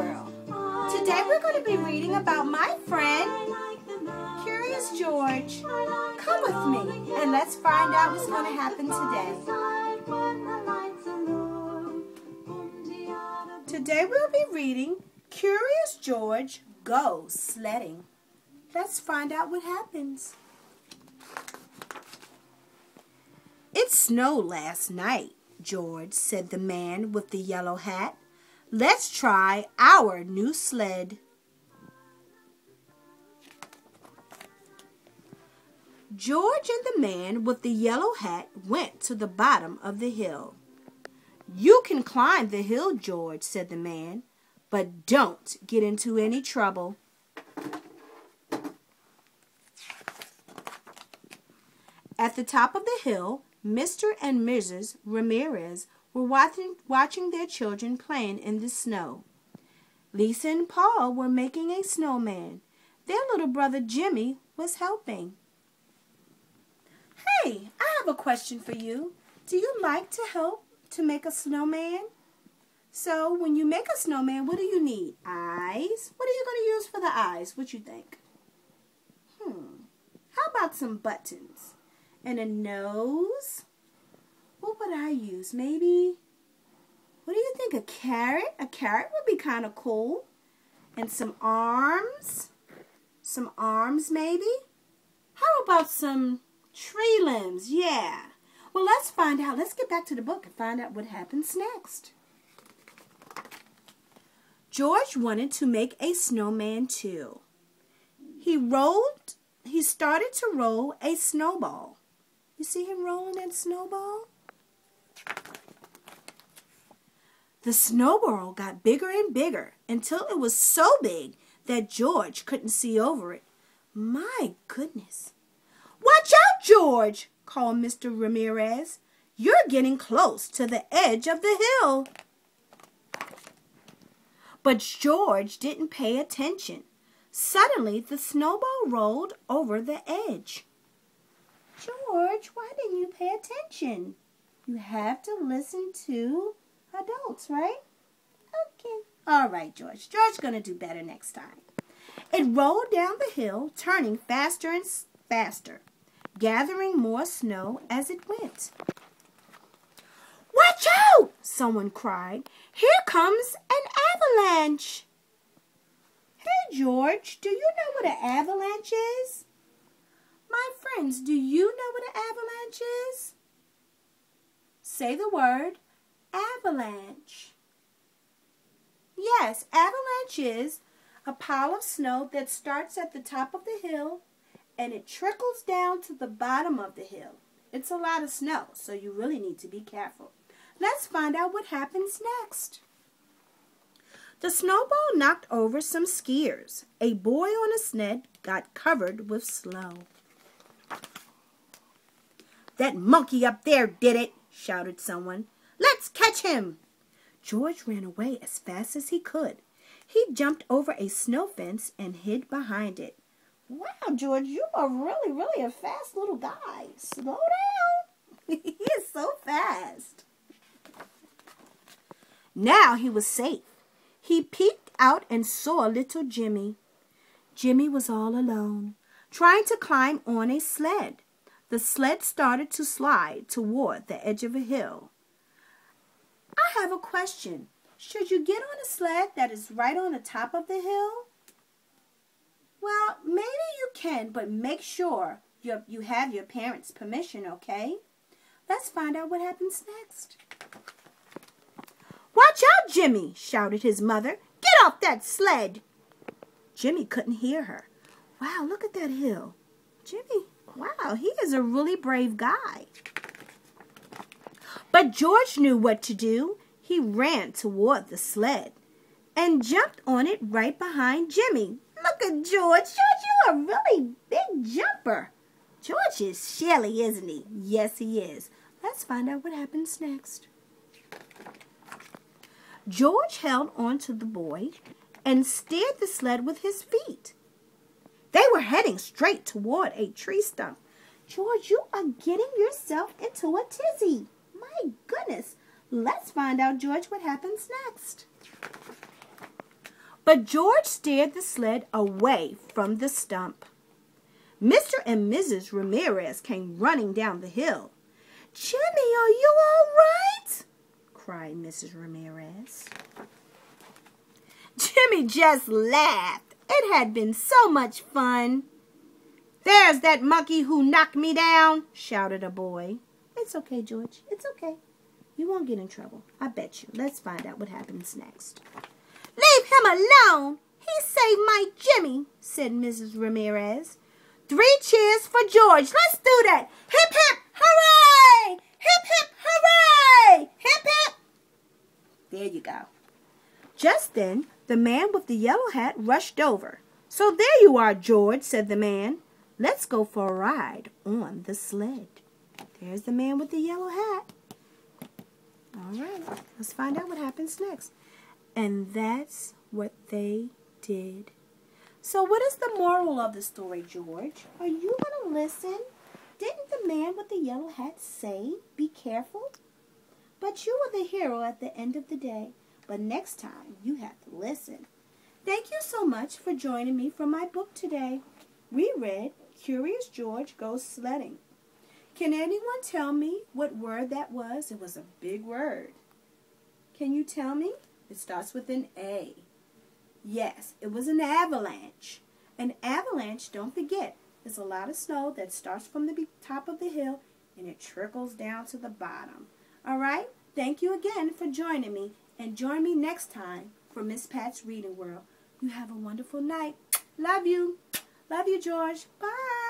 world. Today we're going to be reading about my friend, Curious George. Come with me and let's find out what's going to happen today. Today we'll be reading Curious George Goes Sledding. Let's find out what happens. It snowed last night, George, said the man with the yellow hat. Let's try our new sled. George and the man with the yellow hat went to the bottom of the hill. You can climb the hill, George, said the man, but don't get into any trouble. At the top of the hill, Mr. and Mrs. Ramirez were watching their children playing in the snow. Lisa and Paul were making a snowman. Their little brother Jimmy was helping. Hey, I have a question for you. Do you like to help to make a snowman? So, when you make a snowman, what do you need? Eyes? What are you going to use for the eyes? What you think? How about some buttons? And a nose? What would I use? Maybe, what do you think, a carrot? A carrot would be kind of cool. And some arms? Some arms maybe? How about some tree limbs? Yeah. Well, let's find out. Let's get back to the book and find out what happens next. George wanted to make a snowman too. He started to roll a snowball. You see him rolling that snowball? The snowball got bigger and bigger until it was so big that George couldn't see over it. My goodness. Watch out, George, called Mr. Ramirez. You're getting close to the edge of the hill. But George didn't pay attention. Suddenly, the snowball rolled over the edge. George, why didn't you pay attention? You have to listen to adults, right? Okay. All right, George. George's going to do better next time. It rolled down the hill, turning faster and faster, gathering more snow as it went. Watch out! Someone cried. Here comes an avalanche. Hey, George, do you know what an avalanche is? My friends, do you know what an avalanche is? Say the word avalanche. Yes, avalanche is a pile of snow that starts at the top of the hill and it trickles down to the bottom of the hill. It's a lot of snow, so you really need to be careful. Let's find out what happens next. The snowball knocked over some skiers. A boy on a sled got covered with snow. That monkey up there did it, shouted someone. Let's catch him. George ran away as fast as he could. He jumped over a snow fence and hid behind it. Wow, George, you are really a fast little guy. Slow down. He is so fast. Now he was safe. He peeked out and saw little Jimmy. Jimmy was all alone, trying to climb on a sled. The sled started to slide toward the edge of a hill. I have a question. Should you get on a sled that is right on the top of the hill? Well, maybe you can, but make sure you have your parents' permission, okay? Let's find out what happens next. Watch out, Jimmy, shouted his mother. Get off that sled. Jimmy couldn't hear her. Wow, look at that hill. Jimmy, wow, he is a really brave guy. But George knew what to do. He ran toward the sled and jumped on it right behind Jimmy. Look at George. George, you are a really big jumper. George is Shelly, isn't he? Yes, he is. Let's find out what happens next. George held on to the boy and steered the sled with his feet. They were heading straight toward a tree stump. George, you are getting yourself into a tizzy. My goodness. Let's find out, George, what happens next. but George steered the sled away from the stump. Mr. and Mrs. Ramirez came running down the hill. "Jimmy, are you all right?" cried Mrs. Ramirez. Jimmy just laughed. It had been so much fun. "There's that monkey who knocked me down," shouted a boy. "It's okay, George. It's okay. You won't get in trouble. I bet you. Let's find out what happens next." "Leave him alone. He saved my Jimmy," said Mrs. Ramirez. "3 cheers for George. Let's do that. Hip, hip, hooray! Hip, hip, hooray! Hip, hip." There you go. Just then, the man with the yellow hat rushed over. "So there you are, George," said the man. "Let's go for a ride on the sled." There's the man with the yellow hat. All right, let's find out what happens next. And that's what they did. So what is the moral of the story, George? Are you going to listen? Didn't the man with the yellow hat say, "Be careful"? But you were the hero at the end of the day. But next time, you have to listen. Thank you so much for joining me for my book today. We read Curious George Goes Sledding. Can anyone tell me what word that was? It was a big word. Can you tell me? It starts with an A. Yes, it was an avalanche. An avalanche, don't forget, is a lot of snow that starts from the top of the hill and it trickles down to the bottom. All right? Thank you again for joining me, and join me next time for Miss Pat's Reading World. You have a wonderful night. Love you. Love you, George. Bye.